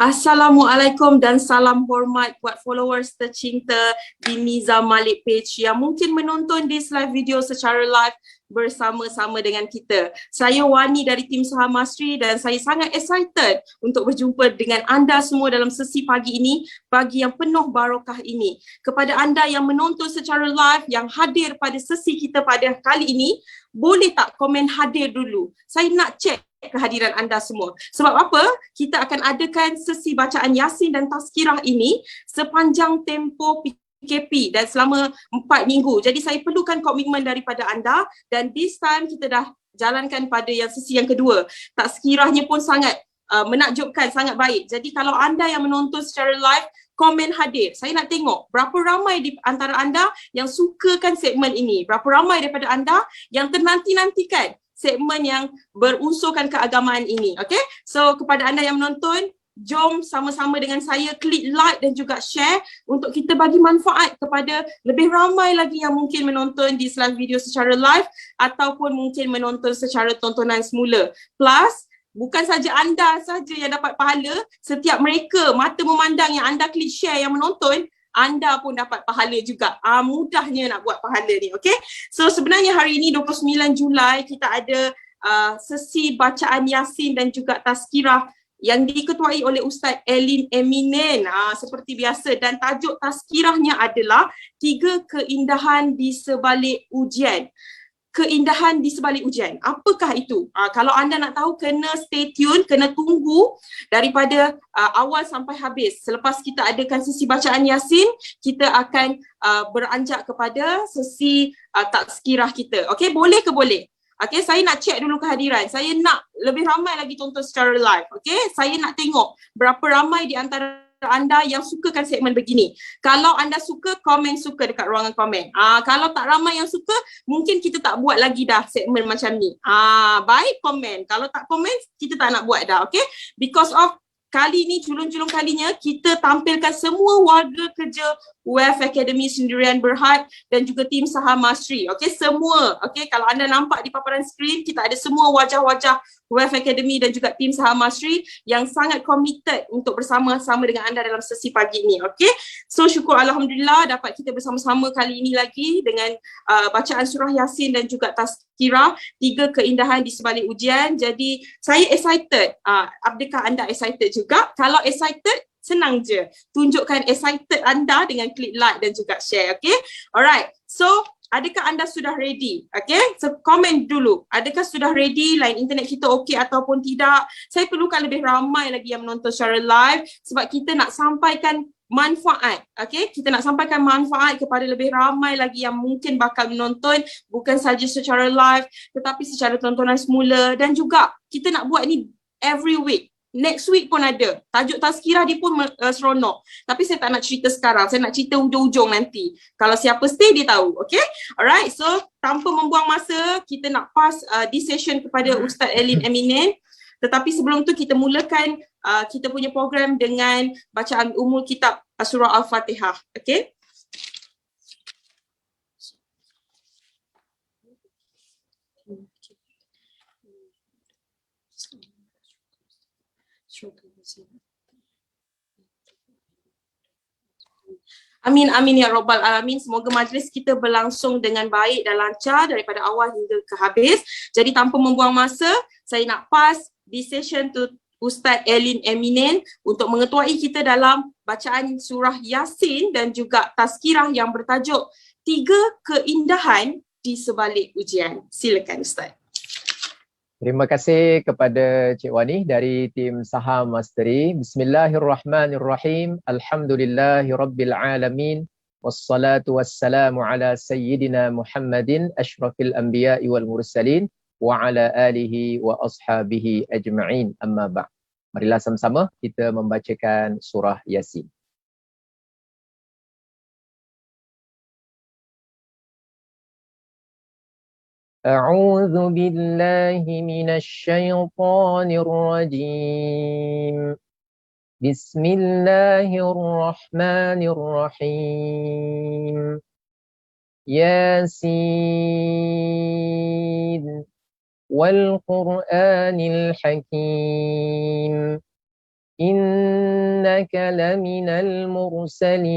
Assalamualaikum dan salam hormat buat followers tercinta di Niza Malik Page yang mungkin menonton this live video secara live bersama-sama dengan kita. Saya Wani dari tim Saham Masri dan saya sangat excited untuk berjumpa dengan anda semua dalam sesi pagi ini, pagi yang penuh barakah ini. Kepada anda yang menonton secara live, yang hadir pada sesi kita pada kali ini, boleh tak komen hadir dulu? Saya nak check kehadiran anda semua. Sebab apa? Kita akan adakan sesi bacaan Yasin dan Tazkirah ini sepanjang tempoh PKP dan selama 4 minggu. Jadi saya perlukan komitmen daripada anda dan this time kita dah jalankan pada yang sesi yang kedua. Tazkirahnya pun sangat menakjubkan, sangat baik. Jadi kalau anda yang menonton secara live, komen hadir. Saya nak tengok berapa ramai di antara anda yang sukakan segmen ini. Berapa ramai daripada anda yang ternanti-nantikan segmen yang berunsurkan keagamaan ini. Okay? So kepada anda yang menonton, jom sama-sama dengan saya klik like dan juga share untuk kita bagi manfaat kepada lebih ramai lagi yang mungkin menonton di live video secara live ataupun mungkin menonton secara tontonan semula. Plus, bukan saja anda saja yang dapat pahala, setiap mereka mata memandang yang anda klik share yang menonton, anda pun dapat pahala juga. Mudahnya nak buat pahala ni, okay? So sebenarnya hari ini 29 Julai kita ada sesi bacaan Yasin dan juga Tazkirah yang diketuai oleh Ustaz Elin Eminen seperti biasa, dan tajuk Tazkirahnya adalah 3 keindahan di sebalik ujian. Keindahan di sebalik ujian. Apakah itu? Kalau anda nak tahu, kena stay tune, kena tunggu daripada awal sampai habis. Selepas kita adakan sesi bacaan Yasin, kita akan beranjak kepada sesi tazkirah kita. Okey, boleh ke boleh? Okey, saya nak check dulu kehadiran. Saya nak lebih ramai lagi tonton secara live. Okey, saya nak tengok berapa ramai di antara anda yang sukakan segmen begini. Kalau anda suka, komen suka dekat ruangan komen. Kalau tak ramai yang suka, mungkin kita tak buat lagi dah segmen macam ni. Baik, komen. Kalau tak komen, kita tak nak buat dah, okay? Because of kali ni, julung-julung kalinya, kita tampilkan semua warga kerja WEF Academy Sendirian Berhad dan juga tim Saham Masri. Okay, semua. Okay, kalau anda nampak di paparan skrin, kita ada semua wajah-wajah WEF Academy dan juga tim Saham Masri yang sangat committed untuk bersama-sama dengan anda dalam sesi pagi ini. Okay, so syukur Alhamdulillah dapat kita bersama-sama kali ini lagi dengan bacaan surah Yasin dan juga Tazkirah, 3 keindahan di sebalik ujian. Jadi saya excited. Adakah anda excited juga? Kalau excited, senang je. Tunjukkan excited anda dengan klik like dan juga share. Okay, alright. So adakah anda sudah ready? Okay, so komen dulu. Adakah sudah ready? Line internet kita okey ataupun tidak? Saya perlukan lebih ramai lagi yang menonton secara live sebab kita nak sampaikan manfaat. Okay, kita nak sampaikan manfaat kepada lebih ramai lagi yang mungkin bakal menonton, bukan saja secara live tetapi secara tontonan semula, dan juga kita nak buat ni every week. Next week pun ada. Tajuk Tazkirah dia pun seronok. Tapi saya tak nak cerita sekarang. Saya nak cerita hujung-hujung nanti. Kalau siapa stay, dia tahu. Okay? Alright. So, tanpa membuang masa, kita nak pass this session kepada Ustaz Elin Eminen. Tetapi sebelum tu, kita mulakan kita punya program dengan bacaan umul kitab Surah Al-Fatihah. Okay? Amin, amin ya Rabbal Alamin. Semoga majlis kita berlangsung dengan baik dan lancar daripada awal hingga ke habis. Jadi tanpa membuang masa, saya nak pass di session tu Ustaz Elin Eminen untuk mengetuai kita dalam bacaan surah Yasin dan juga Tazkirah yang bertajuk 3 keindahan di sebalik ujian. Silakan Ustaz. Terima kasih kepada Cik Wani dari tim Saham Masteri. Bismillahirrahmanirrahim. Alhamdulillahirabbil alamin. Wassalatu wassalamu ala sayyidina Muhammadin asyrafil anbiya'i wal mursalin wa ala alihi wa ashabihi ajma'in. Amma ba'. Marilah sama-sama kita membacakan surah Yasin. أعوذ بالله من الشيطان الرجيم بسم الله الرحمن الرحيم ياسين والقرآن الحكيم إنك لمن المرسلين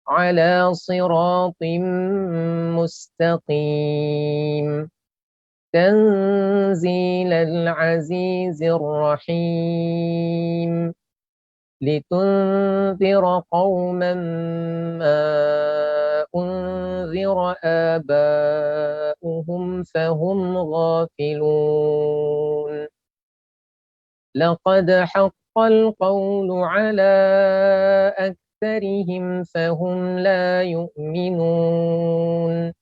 على صراط مستقيم تنزيل العزيز الرحيم لتنذر قوما ما أنذر آباؤهم فهم غافلون لقد حق القول على أكثرهم فهم لا يؤمنون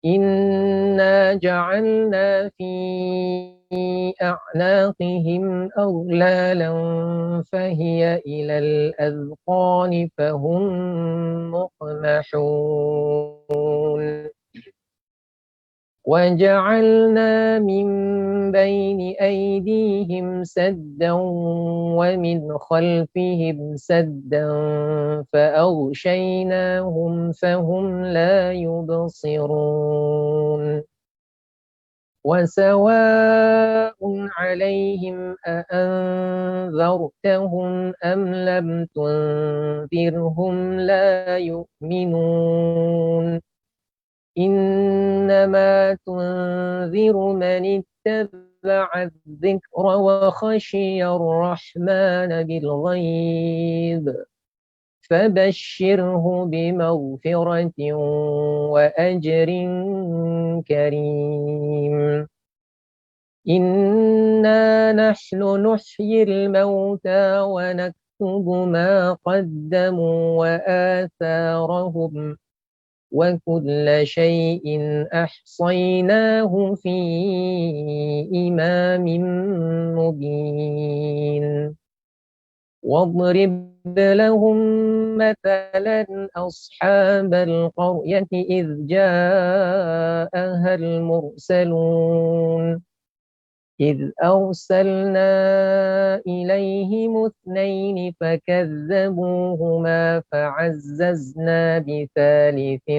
إنا جعلنا في أعناقهم أغلالا فهي إلى الأذقان فهم مقمحون وجعلنا من بين أيديهم سدا ومن خلفهم سدا فأغشيناهم فهم لا يبصرون وسواء عليهم أأنذرتهم أم لم تنذرهم لا يؤمنون إنما تنذر من اتبع الذكر وخشي الرحمن بالغيب فبشره بمغفرة وأجر كريم إنا نحن نحيي الموتى ونكتب ما قدموا وآثارهم وكل شيء أحصيناه في إمام مبين واضرب لهم مثلا أصحاب القرية إذ جاءها المرسلون إذ أرسلنا إليهم اثنين فكذبوهما فعززنا بثالث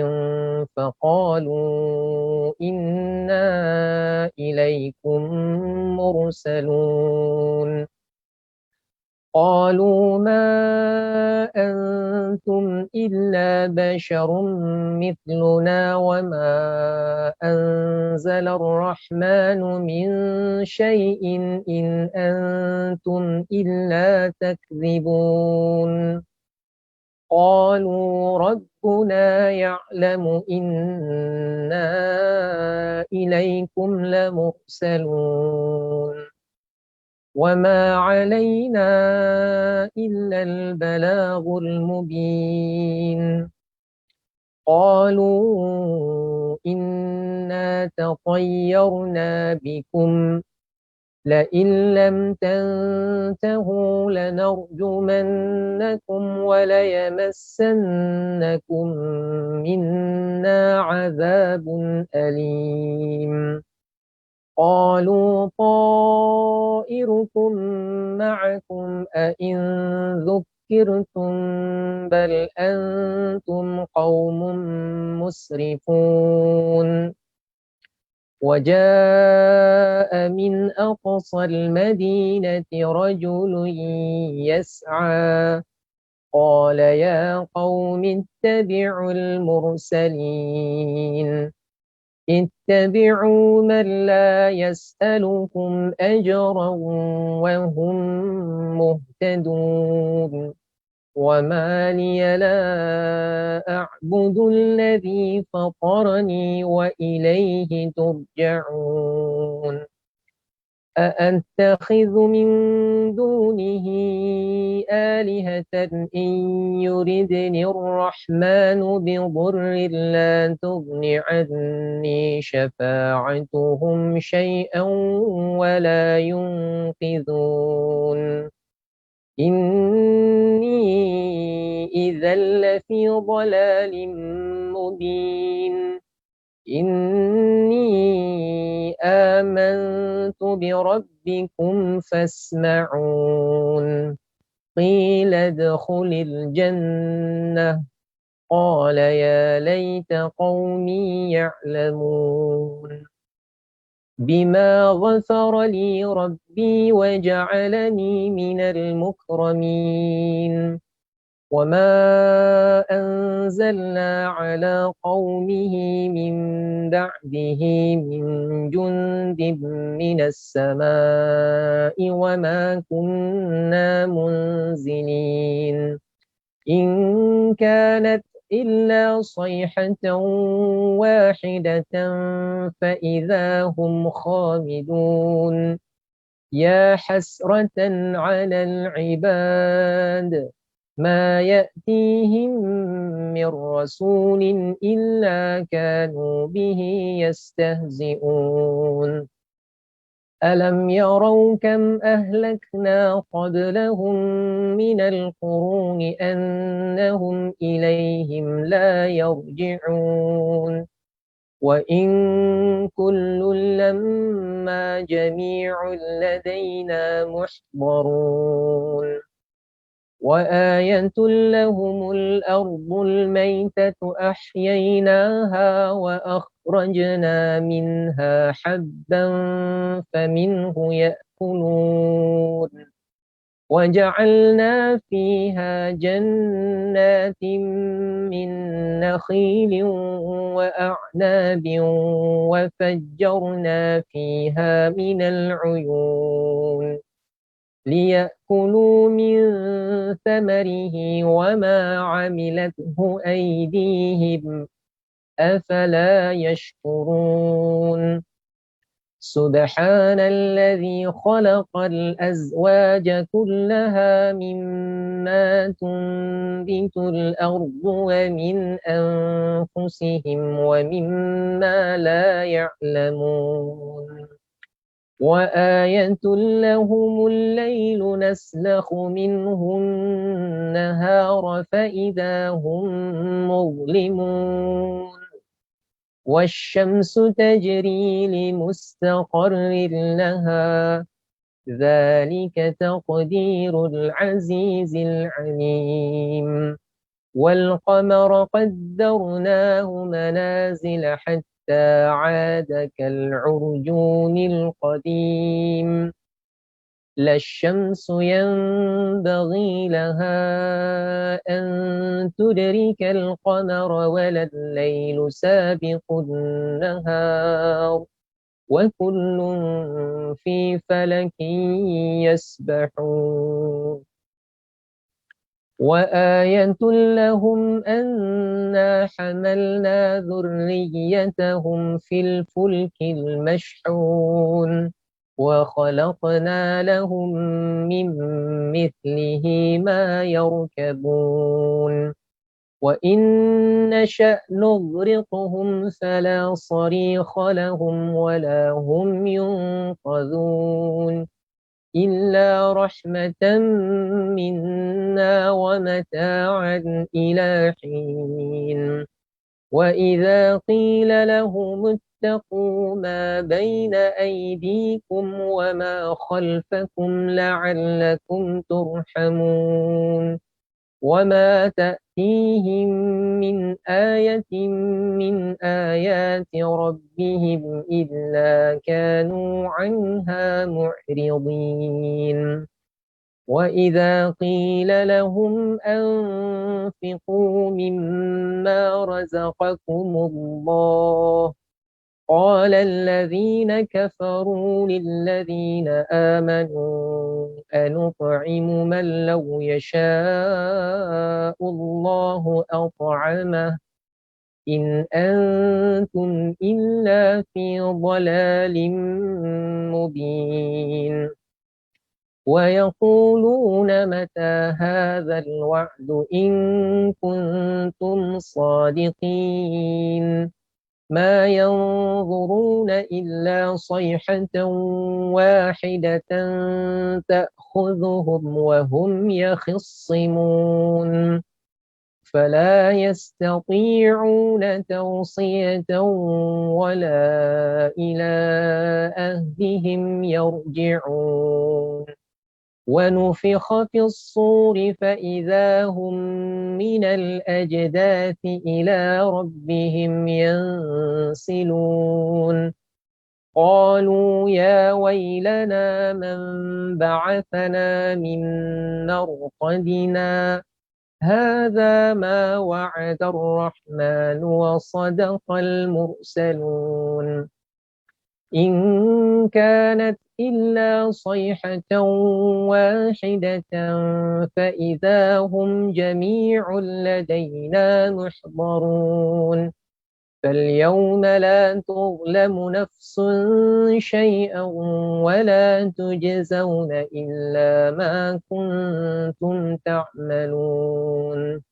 فقالوا إنا إليكم مرسلون قالوا ما أنتم إلا بشر مثلنا وما أنزل الرحمن من شيء إن أنتم إلا تكذبون قالوا ربنا يعلم إنا إليكم لمرسلون وما علينا إلا البلاغ المبين قالوا إنا تطيرنا بكم لئن لم تنتهوا لنرجمنكم وليمسنكم منا عذاب أليم قالوا طائركم معكم أئن ذكرتم بل أنتم قوم مسرفون وجاء من أقصى المدينة رجل يسعى قال يا قوم اتبعوا المرسلين اتبعوا من لا يسألكم أجرا وهم مهتدون وما لي لا أعبد الذي فطرني وإليه ترجعون أأتخذ من دونه آلهة إن يردني الرحمن بضر لا تغن عني شفاعتهم شيئا ولا ينقذون إني إذا لفي ضلال مبين إني آمنت بربكم فاسمعون قيل ادخل الجنة قال يا ليت قومي يعلمون بما غفر لي ربي وجعلني من المكرمين وما أنزلنا على قومه من بعده من جند من السماء وما كنا منزلين إن كانت إلا صيحة واحدة فإذا هم خامدون يا حسرة على العباد ما يأتيهم من رسول إلا كانوا به يستهزئون ألم يروا كم أهلكنا قبلهم من القرون أنهم إليهم لا يرجعون وإن كل لما جميع لدينا محضرون وآية لهم الأرض الميتة أحييناها وأخرجنا منها حبا فمنه يأكلون وجعلنا فيها جنات من نخيل وأعناب وفجرنا فيها من العيون ليأكلوا من ثمره وما عملته أيديهم أفلا يشكرون سبحان الذي خلق الأزواج كلها مما تنبت الأرض ومن أنفسهم ومما لا يعلمون وآية لهم الليل نسلخ منه النهار فإذا هم مظلمون والشمس تجري لمستقر لها ذلك تقدير العزيز العليم والقمر قدرناه منازل حتى عاد كالعرجون القديم لا الشمس ينبغي لها أن تدرك القمر ولا الليل سابق النهار وكل في فلك يسبحون وآية لهم أنا حملنا ذريتهم في الفلك المشحون وخلقنا لهم من مثله ما يركبون وإن نشأ نغرقهم فلا صريخ لهم ولا هم ينقذون إلا رحمة منا ومتاعا إلى حين وإذا قيل لهم اتقوا ما بين أيديكم وما خلفكم لعلكم ترحمون وما تأتيهم من آية من آيات ربهم إلا كانوا عنها معرضين وإذا قيل لهم أنفقوا مما رزقكم الله قال الذين كفروا للذين آمنوا أنطعم من لو يشاء الله أطعمه إن أنتم إلا في ضلال مبين ويقولون متى هذا الوعد إن كنتم صادقين ما ينظرون إلا صيحة واحدة تأخذهم وهم يخصمون فلا يستطيعون توصية ولا إلى أهلهم يرجعون ونفخ في الصور فإذا هم من الأجداث إلى ربهم ينسلون قالوا يا ويلنا من بعثنا من مرقدنا هذا ما وعد الرحمن وصدق المرسلون إن كانت إلا صيحة واحدة فإذا هم جميع لدينا محضرون فاليوم لا تظلم نفس شيئا ولا تجزون إلا ما كنتم تعملون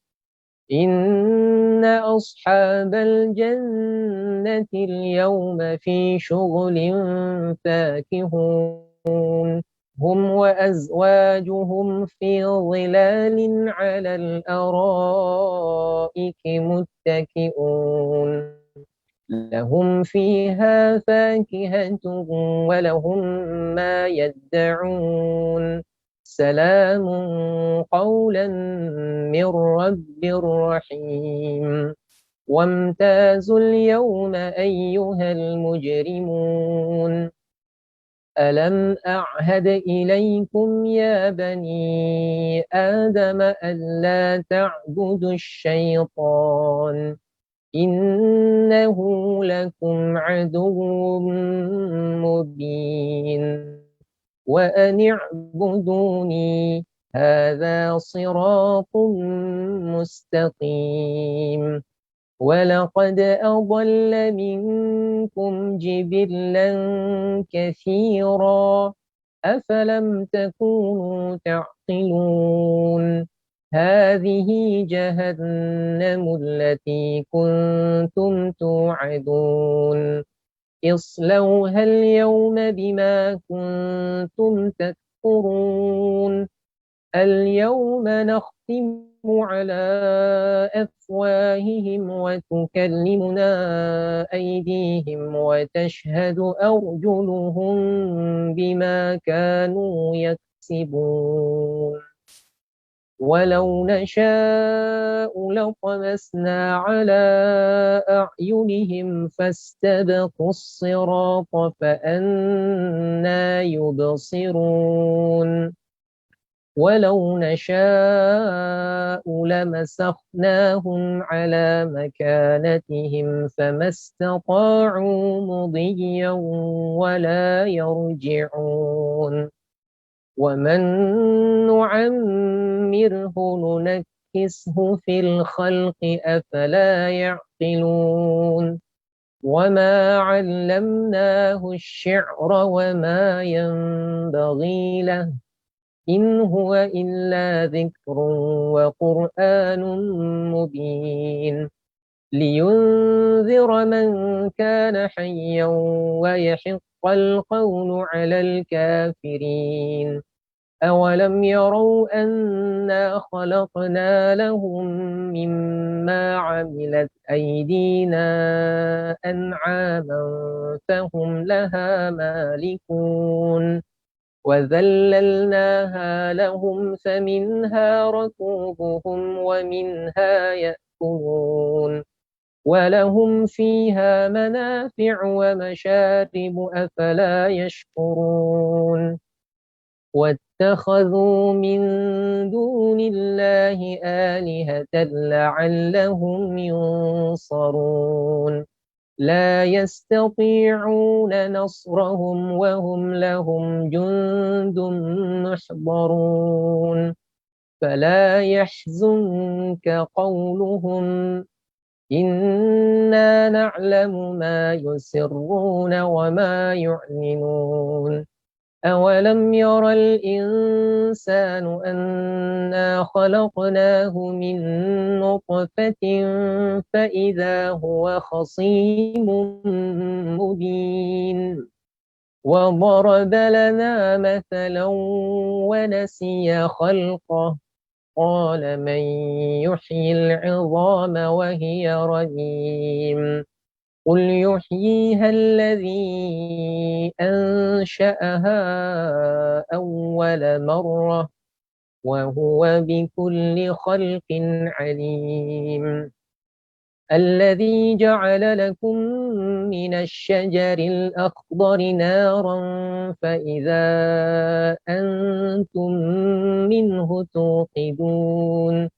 إن أصحاب الجنة اليوم في شغل فاكهون هم وأزواجهم في ظلال على الأرائك متكئون لهم فيها فاكهة ولهم ما يدعون سلام قولا من رب رحيم وامتازوا اليوم أيها المجرمون ألم أعهد إليكم يا بني آدم ألا تعبدوا الشيطان إنه لكم عدو مبين وأن اعبدوني هذا صراط مستقيم ولقد أضل منكم جبلا كثيرا أفلم تكونوا تعقلون هذه جهنم التي كنتم توعدون اصلوها اليوم بما كنتم تكفرون اليوم نختم على أفواههم وتكلمنا أيديهم وتشهد أرجلهم بما كانوا يكسبون ولو نشاء لطمسنا على أعينهم فاستبقوا الصراط فأنى يبصرون ولو نشاء لمسخناهم على مكانتهم فما استطاعوا مضيا ولا يرجعون ومن نعمره ننكسه في الخلق أفلا يعقلون وما علمناه الشعر وما ينبغي له إن هو إلا ذكر وقرآن مبين لينذر من كان حيا ويحق القول على الكافرين أولم يروا أنا خلقنا لهم مما عملت أيدينا أنعاما فهم لها مالكون وذللناها لهم فمنها ركوبهم ومنها يأكلون ولهم فيها منافع ومشارب أفلا يشكرون واتخذوا من دون الله آلهة لعلهم ينصرون لا يستطيعون نصرهم وهم لهم جند محضرون فلا يحزنك قولهم إنا نعلم ما يسرون وما يعلنون أولم ير الإنسان أنا خلقناه من نطفة فإذا هو خصيم مبين وضرب لنا مثلا ونسي خلقه قال من يحيي العظام وهي رميم قل يحييها الذي أنشأها أول مرة وهو بكل خلق عليم الذي جعل لكم من الشجر الأخضر نارا فإذا أنتم منه توقدون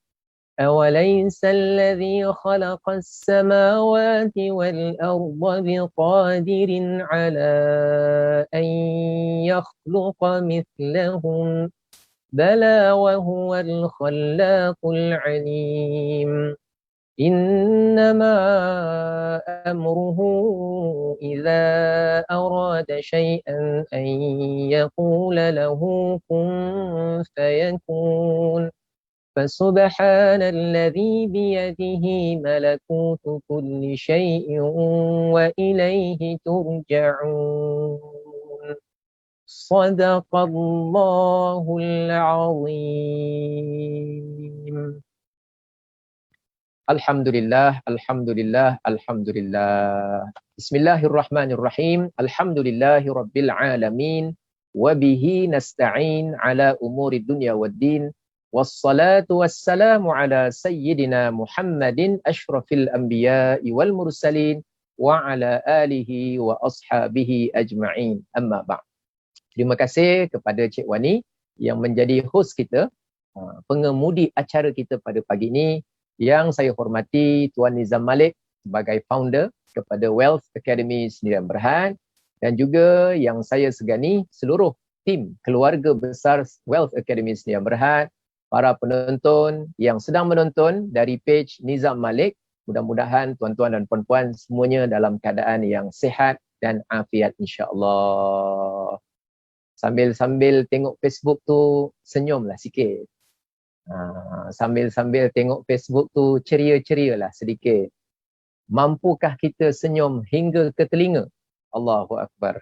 أوليس الذي خلق السماوات والأرض بقادر على أن يخلق مثلهم بلى وهو الخلاق العليم إنما أمره إذا أراد شيئا أن يقول له كن فيكون فسبحان الذي بيده ملكوت كل شيء وإليه ترجعون صدق الله العظيم. Alhamdulillah, alhamdulillah, alhamdulillah. Bismillahirrahmanirrahim. Alhamdulillahi rabbil alamin. Wabihi nasta'in ala umuri dunya waddin. Wassalatu wassalamu ala sayyidina Muhammadin ashrafil anbiya'i wal mursalin. Wa ala alihi wa ashabihi ajma'in. Amma ba'd. Terima kasih kepada Cik Wani yang menjadi host kita, pengemudi acara kita pada pagi ini. Yang saya hormati Tuan Nizam Malik sebagai founder kepada Wealth Academy Sdn Bhd, dan juga yang saya segani seluruh tim keluarga besar Wealth Academy Sdn Bhd, para penonton yang sedang menonton dari page Nizam Malik. Mudah-mudahan tuan-tuan dan puan-puan semuanya dalam keadaan yang sihat dan afiat insya-Allah. Sambil-sambil tengok Facebook tu senyumlah sikit. Sambil-sambil tengok Facebook tu ceria-cerialah sedikit. Mampukah kita senyum hingga ke telinga? Allahu Akbar.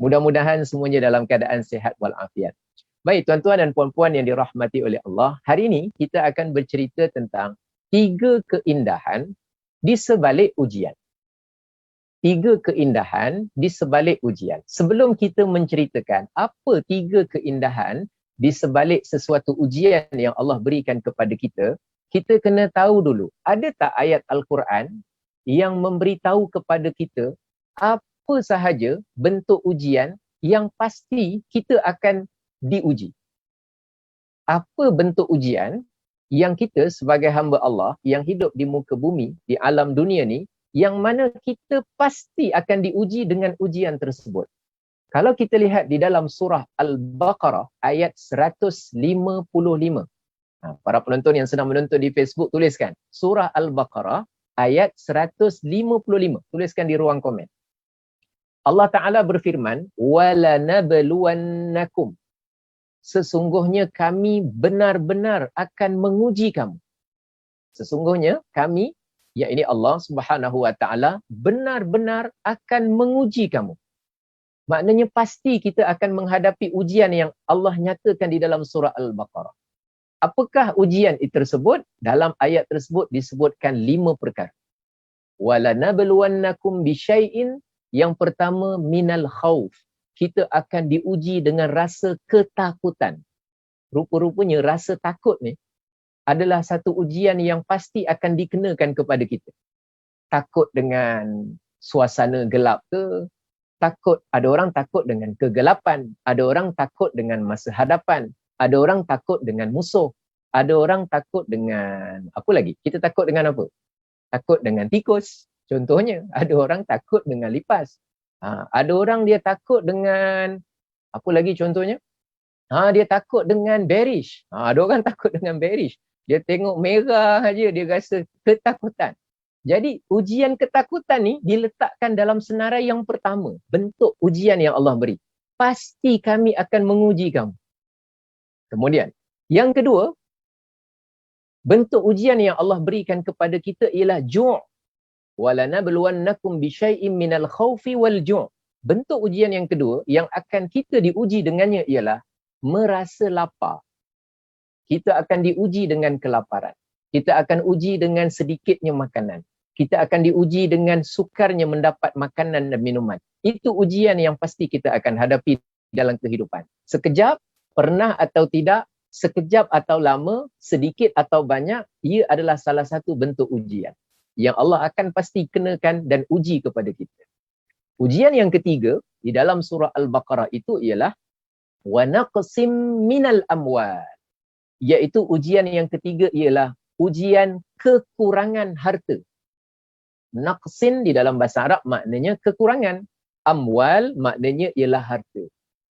Mudah-mudahan semuanya dalam keadaan sihat walafiat. Baik tuan-tuan dan puan-puan yang dirahmati oleh Allah, hari ini kita akan bercerita tentang 3 keindahan di sebalik ujian. 3 keindahan di sebalik ujian. Sebelum kita menceritakan apa 3 keindahan di sebalik sesuatu ujian yang Allah berikan kepada kita, kita kena tahu dulu, ada tak ayat Al-Quran yang memberitahu kepada kita apa sahaja bentuk ujian yang pasti kita akan diuji. Apa bentuk ujian yang kita sebagai hamba Allah yang hidup di muka bumi, di alam dunia ni, yang mana kita pasti akan diuji dengan ujian tersebut. Kalau kita lihat di dalam surah Al-Baqarah ayat 155. Para penonton yang sedang menonton di Facebook tuliskan. Surah Al-Baqarah ayat 155. Tuliskan di ruang komen. Allah Ta'ala berfirman, وَلَنَبْلُوَنَّكُمْ. Sesungguhnya kami benar-benar akan menguji kamu. Sesungguhnya kami, yakni Allah Subhanahu Wa Ta'ala, benar-benar akan menguji kamu. Maknanya pasti kita akan menghadapi ujian yang Allah nyatakan di dalam surah Al-Baqarah. Apakah ujian itu tersebut? Dalam ayat tersebut disebutkan 5 perkara. وَلَنَبْلُوَنَّكُمْ بِشَيْءٍ. Yang pertama, minal khawf. Kita akan diuji dengan rasa ketakutan. Rupa-rupanya rasa takut ni adalah satu ujian yang pasti akan dikenakan kepada kita. Takut dengan suasana gelap ke? Takut, ada orang takut dengan kegelapan, ada orang takut dengan masa hadapan, ada orang takut dengan musuh, ada orang takut dengan apa lagi? Kita takut dengan apa? Takut dengan tikus, contohnya. Ada orang takut dengan lipas. Ada orang dia takut dengan apa lagi contohnya? Dia takut dengan bearish. Ada orang takut dengan bearish. Dia tengok merah aja dia rasa ketakutan. Jadi ujian ketakutan ni diletakkan dalam senarai yang pertama. Bentuk ujian yang Allah beri. Pasti kami akan menguji kamu. Kemudian, yang kedua, bentuk ujian yang Allah berikan kepada kita ialah ju'. وَلَنَبْلُوَنَّكُمْ بِشَيْءٍ مِّنَ الْخَوْفِ وَالْجُعْ. Bentuk ujian yang kedua yang akan kita diuji dengannya ialah merasa lapar. Kita akan diuji dengan kelaparan. Kita akan uji dengan sedikitnya makanan. Kita akan diuji dengan sukarnya mendapat makanan dan minuman. Itu ujian yang pasti kita akan hadapi dalam kehidupan. Sekejap, pernah atau tidak, sekejap atau lama, sedikit atau banyak, ia adalah salah satu bentuk ujian. yang Allah akan pasti kenakan dan uji kepada kita. Ujian yang ketiga di dalam surah Al-Baqarah itu ialah wa naqsim minal amwal, iaitu ujian yang ketiga ialah ujian kekurangan harta. Naqsin di dalam bahasa Arab maknanya kekurangan, amwal maknanya ialah harta.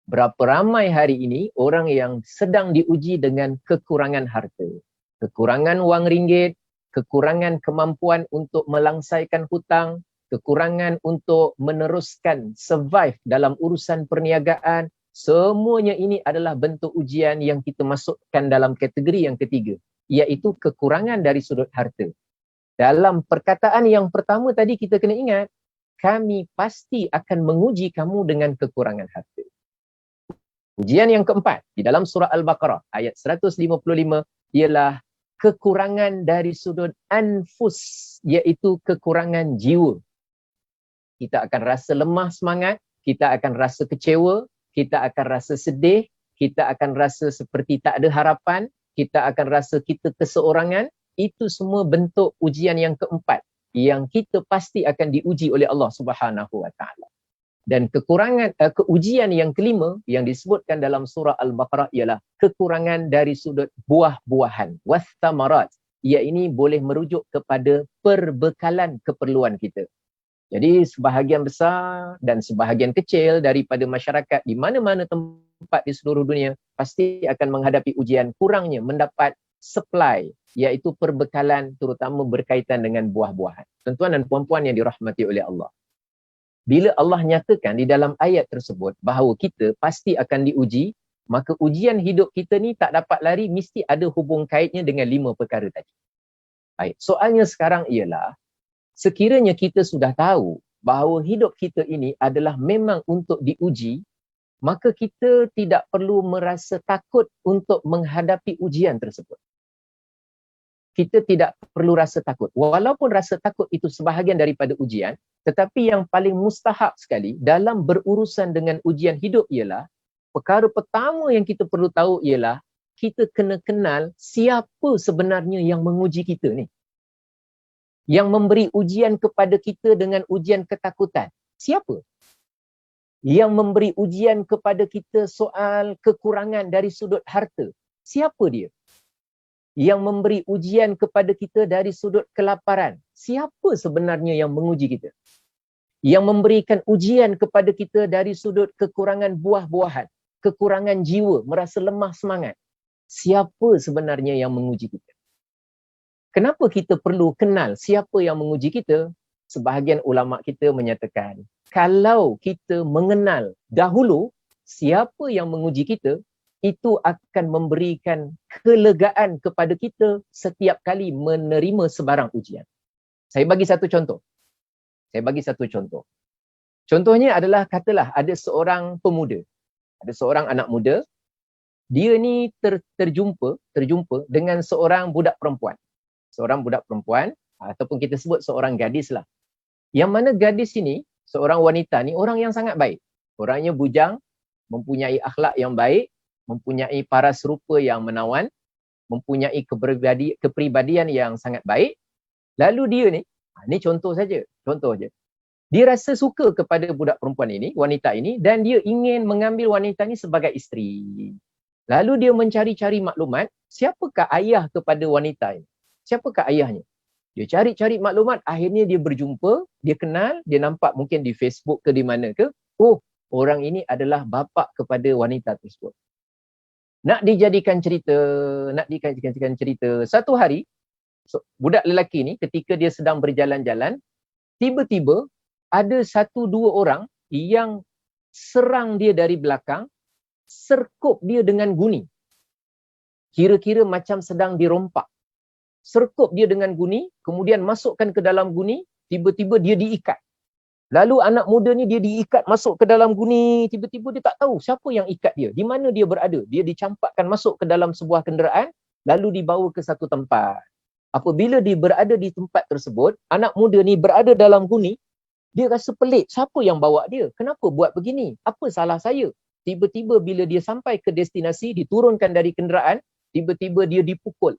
Berapa ramai hari ini orang yang sedang diuji dengan kekurangan harta, kekurangan wang ringgit, kekurangan kemampuan untuk melangsaikan hutang, kekurangan untuk meneruskan survive dalam urusan perniagaan. Semuanya ini adalah bentuk ujian yang kita masukkan dalam kategori yang ketiga, iaitu kekurangan dari sudut harta. Dalam perkataan yang pertama tadi kita kena ingat, kami pasti akan menguji kamu dengan kekurangan harta. Ujian yang keempat di dalam surah Al-Baqarah ayat 155 ialah kekurangan dari sudut anfus, iaitu kekurangan jiwa. Kita akan rasa lemah semangat, kita akan rasa kecewa, kita akan rasa sedih, kita akan rasa seperti tak ada harapan, kita akan rasa kita keseorangan. Itu semua bentuk ujian yang keempat yang kita pasti akan diuji oleh Allah Subhanahu wa taala. Dan keujian yang kelima yang disebutkan dalam surah Al-Baqarah ialah kekurangan dari sudut buah-buahan, wathamarat. Ia ini boleh merujuk kepada perbekalan keperluan kita. Jadi sebahagian besar dan sebahagian kecil daripada masyarakat di mana-mana tempat di seluruh dunia pasti akan menghadapi ujian kurangnya mendapat supply, iaitu perbekalan terutama berkaitan dengan buah-buahan. Tuan-tuan dan puan-puan yang dirahmati oleh Allah. Bila Allah nyatakan di dalam ayat tersebut bahawa kita pasti akan diuji, maka ujian hidup kita ni tak dapat lari, mesti ada hubung kaitnya dengan 5 perkara tadi. Baik, soalnya sekarang ialah, sekiranya kita sudah tahu bahawa hidup kita ini adalah memang untuk diuji, maka kita tidak perlu merasa takut untuk menghadapi ujian tersebut. Kita tidak perlu rasa takut. Walaupun rasa takut itu sebahagian daripada ujian, tetapi yang paling mustahab sekali dalam berurusan dengan ujian hidup ialah, perkara pertama yang kita perlu tahu ialah, kita kena kenal siapa sebenarnya yang menguji kita ni. Yang memberi ujian kepada kita dengan ujian ketakutan. Siapa? Yang memberi ujian kepada kita soal kekurangan dari sudut harta. Siapa dia? Yang memberi ujian kepada kita dari sudut kelaparan. Siapa sebenarnya yang menguji kita? Yang memberikan ujian kepada kita dari sudut kekurangan buah-buahan, kekurangan jiwa, merasa lemah semangat. Siapa sebenarnya yang menguji kita? Kenapa kita perlu kenal siapa yang menguji kita? Sebahagian ulama kita menyatakan, kalau kita mengenal dahulu siapa yang menguji kita, itu akan memberikan kelegaan kepada kita setiap kali menerima sebarang ujian. Saya bagi satu contoh. Contohnya adalah, katalah ada seorang pemuda, ada seorang anak muda, dia ni terjumpa dengan seorang budak perempuan. Seorang budak perempuan, ataupun kita sebut seorang gadis lah. Yang mana gadis ini, seorang wanita ni orang yang sangat baik. Orangnya bujang, mempunyai akhlak yang baik, mempunyai paras rupa yang menawan, mempunyai kepribadian yang sangat baik. Lalu dia ni contoh saja. Dia rasa suka kepada budak perempuan ini, wanita ini, dan dia ingin mengambil wanita ini sebagai isteri. Lalu dia mencari-cari maklumat, siapakah ayah kepada wanita ini? Siapakah ayahnya? Dia cari-cari maklumat, akhirnya dia berjumpa, dia kenal, dia nampak mungkin di Facebook ke di mana ke, oh, orang ini adalah bapa kepada wanita tersebut. Nak dijadikan cerita, satu hari, budak lelaki ni ketika dia sedang berjalan-jalan, tiba-tiba ada 1-2 orang yang serang dia dari belakang, serkup dia dengan guni. Kira-kira macam sedang dirompak. Serkup dia dengan guni, kemudian masukkan ke dalam guni, tiba-tiba dia diikat. Lalu anak muda ni dia diikat masuk ke dalam guni, tiba-tiba dia tak tahu siapa yang ikat dia, di mana dia berada. Dia dicampakkan masuk ke dalam sebuah kenderaan, lalu dibawa ke satu tempat. Apabila dia berada di tempat tersebut, anak muda ni berada dalam guni, dia rasa pelik, siapa yang bawa dia? Kenapa buat begini? Apa salah saya? Tiba-tiba bila dia sampai ke destinasi, diturunkan dari kenderaan, tiba-tiba dia dipukul.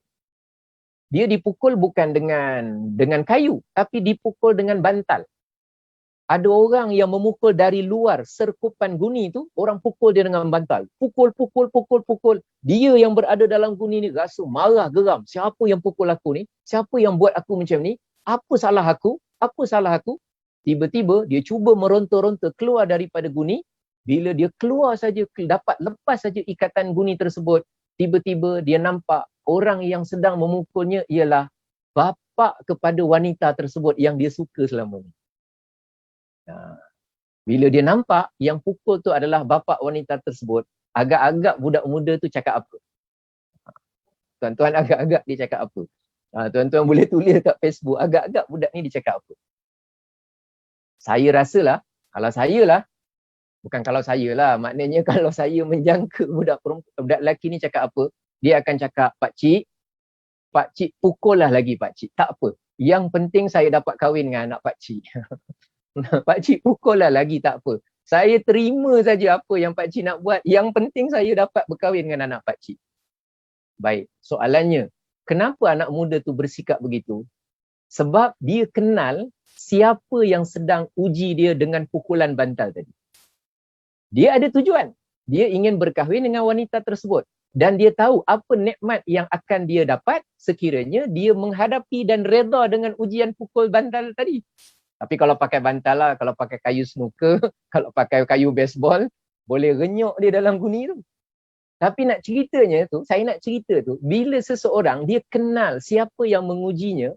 Dia dipukul bukan dengan kayu, tapi dipukul dengan bantal. Ada orang yang memukul dari luar serkupan guni tu, orang pukul dia dengan bantal. Pukul. Dia yang berada dalam guni ni rasa marah, geram. Siapa yang pukul aku ni? Siapa yang buat aku macam ni? Apa salah aku? Tiba-tiba dia cuba meronta-ronta keluar daripada guni. Bila dia keluar saja, dapat lepas saja ikatan guni tersebut, tiba-tiba dia nampak orang yang sedang memukulnya ialah bapa kepada wanita tersebut yang dia suka selama ni. Bila dia nampak yang pukul tu adalah bapa wanita tersebut, agak-agak budak muda tu cakap apa? Tuan-tuan, agak-agak dia cakap apa? Tuan-tuan boleh tulis kat Facebook, agak-agak budak ni dia cakap apa? Saya rasalah, kalau saya lah, maknanya kalau saya menjangka budak lelaki ni cakap apa, dia akan cakap, Pak Cik pukul lah lagi Pak Cik, tak apa. Yang penting saya dapat kahwin dengan anak Pak Cik. Pak Cik pukul lah lagi, tak apa. Saya terima saja apa yang Pak Cik nak buat, yang penting saya dapat berkahwin dengan anak Pak Cik. Baik, soalannya, kenapa anak muda tu bersikap begitu? Sebab dia kenal siapa yang sedang uji dia dengan pukulan bantal tadi. Dia ada tujuan. Dia ingin berkahwin dengan wanita tersebut. Dan dia tahu apa nikmat yang akan dia dapat sekiranya dia menghadapi dan reda dengan ujian pukul bantal tadi. Tapi kalau pakai bantal lah, kalau pakai kayu snooker, kalau pakai kayu baseball, boleh renyuk dia dalam guni tu. Tapi saya nak cerita tu, bila seseorang dia kenal siapa yang mengujinya,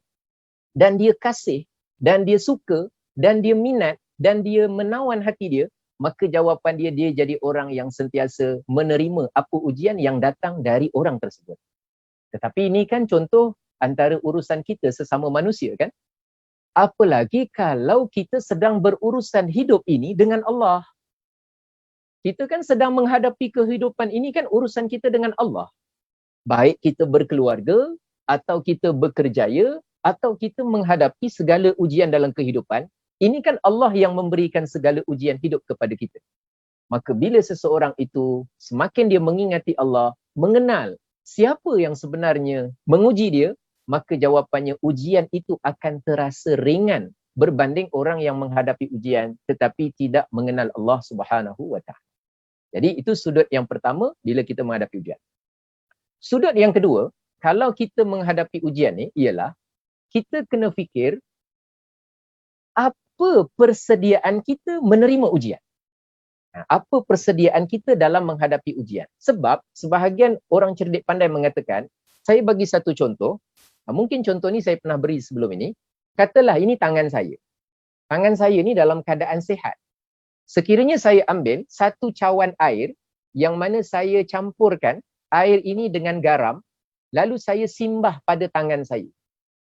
dan dia kasih, dan dia suka, dan dia minat, dan dia menawan hati dia, maka jawapan dia jadi orang yang sentiasa menerima apa ujian yang datang dari orang tersebut. Tetapi ini kan contoh antara urusan kita sesama manusia kan? Apalagi kalau kita sedang berurusan hidup ini dengan Allah. Kita kan sedang menghadapi kehidupan ini kan urusan kita dengan Allah. Baik kita berkeluarga, atau kita berkerjaya, atau kita menghadapi segala ujian dalam kehidupan, ini kan Allah yang memberikan segala ujian hidup kepada kita. Maka bila seseorang itu semakin dia mengingati Allah, mengenal siapa yang sebenarnya menguji dia, maka jawapannya ujian itu akan terasa ringan berbanding orang yang menghadapi ujian tetapi tidak mengenal Allah Subhanahu wa taala. Jadi itu sudut yang pertama bila kita menghadapi ujian. Sudut yang kedua, kalau kita menghadapi ujian ni ialah kita kena fikir apa persediaan kita menerima ujian. Apa persediaan kita dalam menghadapi ujian? Sebab sebahagian orang cerdik pandai mengatakan, saya bagi satu contoh. Mungkin contoh ni saya pernah beri sebelum ini. Katalah ini tangan saya. Tangan saya ni dalam keadaan sihat. Sekiranya saya ambil satu cawan air yang mana saya campurkan air ini dengan garam, lalu saya simbah pada tangan saya.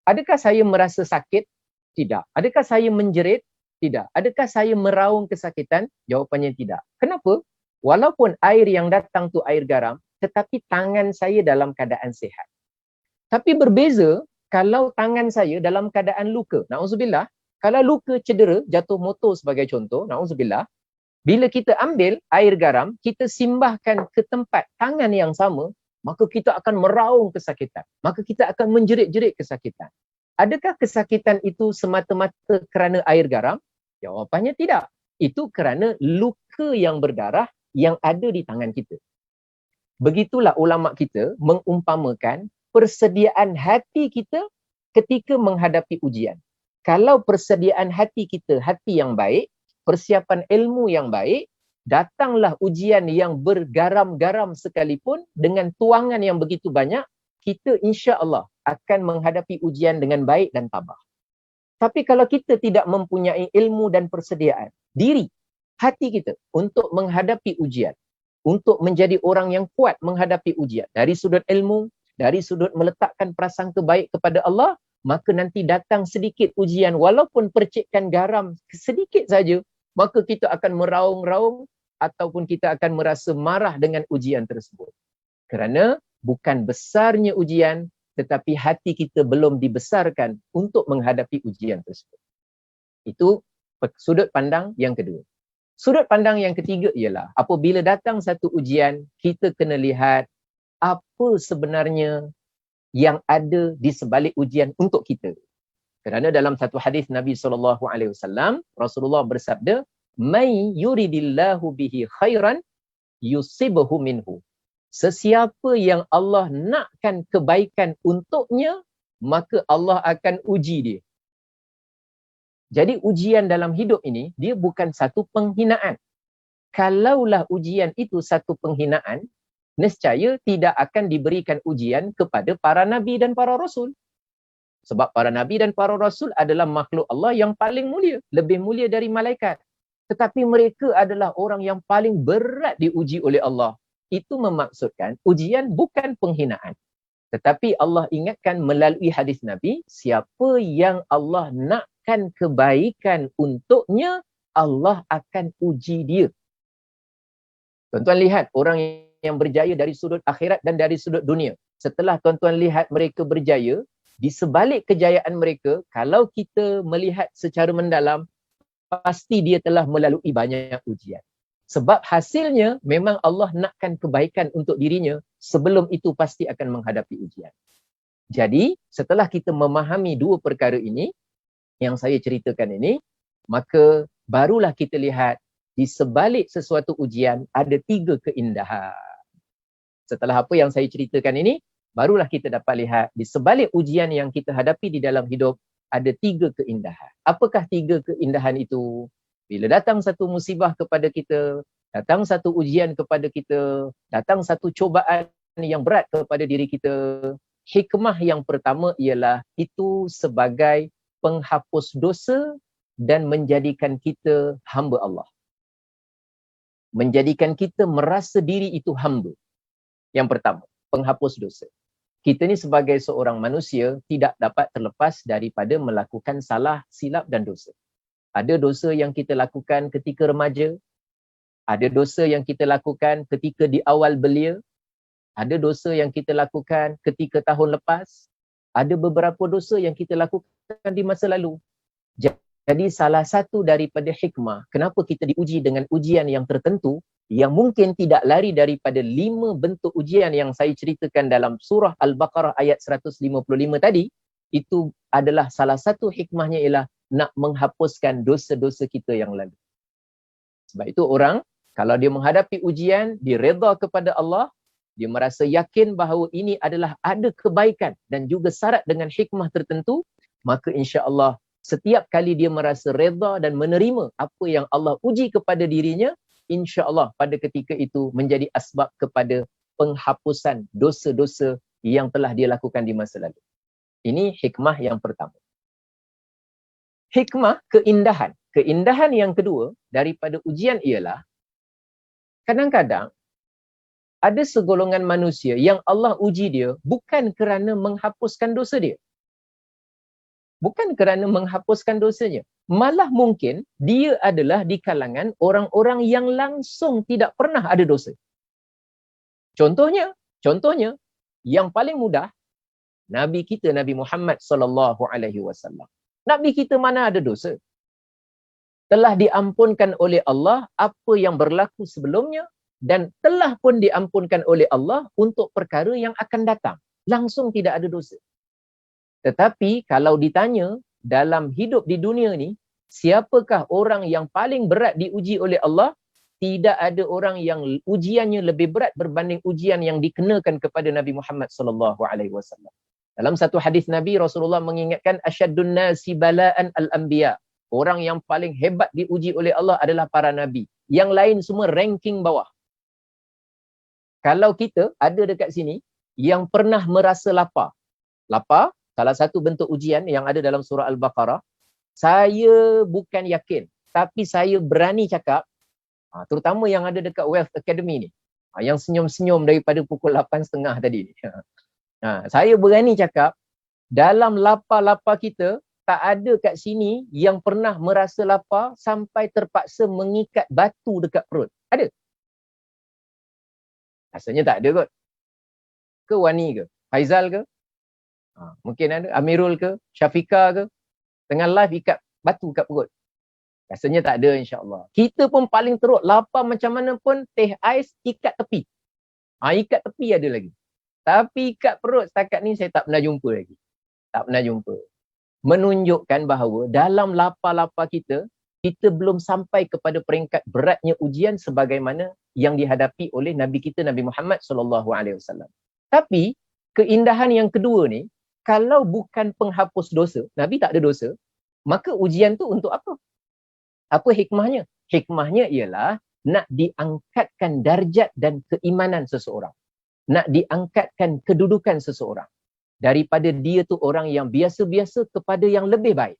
Adakah saya merasa sakit? Tidak. Adakah saya menjerit? Tidak. Adakah saya meraung kesakitan? Jawapannya tidak. Kenapa? Walaupun air yang datang tu air garam, tetapi tangan saya dalam keadaan sihat. Tapi berbeza kalau tangan saya dalam keadaan luka. Na'udzubillah, kalau luka cedera, jatuh motor sebagai contoh, na'udzubillah, bila kita ambil air garam, kita simbahkan ke tempat tangan yang sama, maka kita akan meraung kesakitan. Maka kita akan menjerit-jerit kesakitan. Adakah kesakitan itu semata-mata kerana air garam? Jawapannya tidak. Itu kerana luka yang berdarah yang ada di tangan kita. Begitulah ulama kita mengumpamakan persediaan hati kita ketika menghadapi ujian. Kalau persediaan hati kita hati yang baik, persiapan ilmu yang baik, datanglah ujian yang bergaram-garam sekalipun dengan tuangan yang begitu banyak, kita insya-Allah akan menghadapi ujian dengan baik dan tabah. Tapi kalau kita tidak mempunyai ilmu dan persediaan diri, hati kita untuk menghadapi ujian, untuk menjadi orang yang kuat menghadapi ujian dari sudut ilmu, dari sudut meletakkan prasangka baik kepada Allah, maka nanti datang sedikit ujian walaupun percikkan garam sedikit saja, maka kita akan meraung-raung ataupun kita akan merasa marah dengan ujian tersebut. Kerana bukan besarnya ujian, tetapi hati kita belum dibesarkan untuk menghadapi ujian tersebut. Itu sudut pandang yang kedua. Sudut pandang yang ketiga ialah apabila datang satu ujian, kita kena lihat apa sebenarnya yang ada di sebalik ujian untuk kita. Kerana dalam satu hadis Nabi SAW, Rasulullah bersabda, "May yuridillahu bihi khairan yusibhu minhu." Sesiapa yang Allah nakkan kebaikan untuknya, maka Allah akan uji dia. Jadi ujian dalam hidup ini, dia bukan satu penghinaan. Kalaulah ujian itu satu penghinaan, nescaya tidak akan diberikan ujian kepada para nabi dan para rasul. Sebab para nabi dan para rasul adalah makhluk Allah yang paling mulia, lebih mulia dari malaikat. Tetapi mereka adalah orang yang paling berat diuji oleh Allah. Itu memaksudkan ujian bukan penghinaan. Tetapi Allah ingatkan melalui hadis Nabi, siapa yang Allah nakkan kebaikan untuknya, Allah akan uji dia. Tuan-tuan lihat orang yang berjaya dari sudut akhirat dan dari sudut dunia. Setelah tuan-tuan lihat mereka berjaya, di sebalik kejayaan mereka, kalau kita melihat secara mendalam, pasti dia telah melalui banyak ujian. Sebab hasilnya memang Allah nakkan kebaikan untuk dirinya, sebelum itu pasti akan menghadapi ujian. Jadi, setelah kita memahami dua perkara ini, yang saya ceritakan ini, maka barulah kita lihat di sebalik sesuatu ujian ada 3 keindahan. Setelah apa yang saya ceritakan ini, barulah kita dapat lihat di sebalik ujian yang kita hadapi di dalam hidup, ada 3 keindahan. Apakah 3 keindahan itu? Bila datang satu musibah kepada kita, datang satu ujian kepada kita, datang satu cubaan yang berat kepada diri kita, hikmah yang pertama ialah itu sebagai penghapus dosa dan menjadikan kita hamba Allah. Menjadikan kita merasa diri itu hamba. Yang pertama, penghapus dosa. Kita ni sebagai seorang manusia tidak dapat terlepas daripada melakukan salah, silap dan dosa. Ada dosa yang kita lakukan ketika remaja, ada dosa yang kita lakukan ketika di awal belia, ada dosa yang kita lakukan ketika tahun lepas, ada beberapa dosa yang kita lakukan di masa lalu. Jadi salah satu daripada hikmah kenapa kita diuji dengan ujian yang tertentu, yang mungkin tidak lari daripada 5 bentuk ujian yang saya ceritakan dalam surah Al-Baqarah ayat 155 tadi, itu adalah salah satu hikmahnya ialah nak menghapuskan dosa-dosa kita yang lalu. Sebab itu orang, kalau dia menghadapi ujian, dia redha kepada Allah, dia merasa yakin bahawa ini adalah ada kebaikan dan juga syarat dengan hikmah tertentu, maka insya-Allah setiap kali dia merasa redha dan menerima apa yang Allah uji kepada dirinya, insya-Allah pada ketika itu menjadi asbab kepada penghapusan dosa-dosa yang telah dia lakukan di masa lalu. Ini hikmah yang pertama. Hikmah keindahan. Keindahan yang kedua daripada ujian ialah kadang-kadang ada segolongan manusia yang Allah uji dia bukan kerana menghapuskan dosa dia. Bukan kerana menghapuskan dosanya. Malah mungkin dia adalah di kalangan orang-orang yang langsung tidak pernah ada dosa. Contohnya yang paling mudah, Nabi kita Nabi Muhammad sallallahu alaihi wasallam. Nabi kita mana ada dosa? Telah diampunkan oleh Allah apa yang berlaku sebelumnya dan telah pun diampunkan oleh Allah untuk perkara yang akan datang. Langsung tidak ada dosa. Tetapi kalau ditanya dalam hidup di dunia ni, siapakah orang yang paling berat diuji oleh Allah? Tidak ada orang yang ujiannya lebih berat berbanding ujian yang dikenakan kepada Nabi Muhammad sallallahu alaihi wasallam. Dalam satu hadis Nabi, Rasulullah mengingatkan asyaddun nasi bala'an al-anbiya. Orang yang paling hebat diuji oleh Allah adalah para nabi. Yang lain semua ranking bawah. Kalau kita ada dekat sini yang pernah merasa lapar. Lapar, salah satu bentuk ujian yang ada dalam surah Al-Baqarah. Saya bukan yakin, tapi saya berani cakap, terutama yang ada dekat Wealth Academy ni, yang senyum-senyum daripada pukul 8.30 tadi ni. Saya berani cakap, dalam lapar-lapar kita, tak ada kat sini yang pernah merasa lapar sampai terpaksa mengikat batu dekat perut. Ada? Rasanya tak ada kot. Ke Wani ke? Faizal ke? Mungkin ada. Amirul ke? Syafiqah ke? Tengah live ikat batu kat perut. Rasanya tak ada insya-Allah. Kita pun paling teruk. Lapar macam mana pun teh ais ikat tepi. Ikat tepi ada lagi. Tapi kat perut setakat ni saya tak pernah jumpa lagi. Tak pernah jumpa. Menunjukkan bahawa dalam lapar-lapar kita, kita belum sampai kepada peringkat beratnya ujian sebagaimana yang dihadapi oleh Nabi kita Nabi Muhammad SAW. Tapi keindahan yang kedua ni, kalau bukan penghapus dosa, Nabi tak ada dosa, maka ujian tu untuk apa? Apa hikmahnya? Hikmahnya ialah nak diangkatkan darjat dan keimanan seseorang. Nak diangkatkan kedudukan seseorang. Daripada dia tu orang yang biasa-biasa kepada yang lebih baik.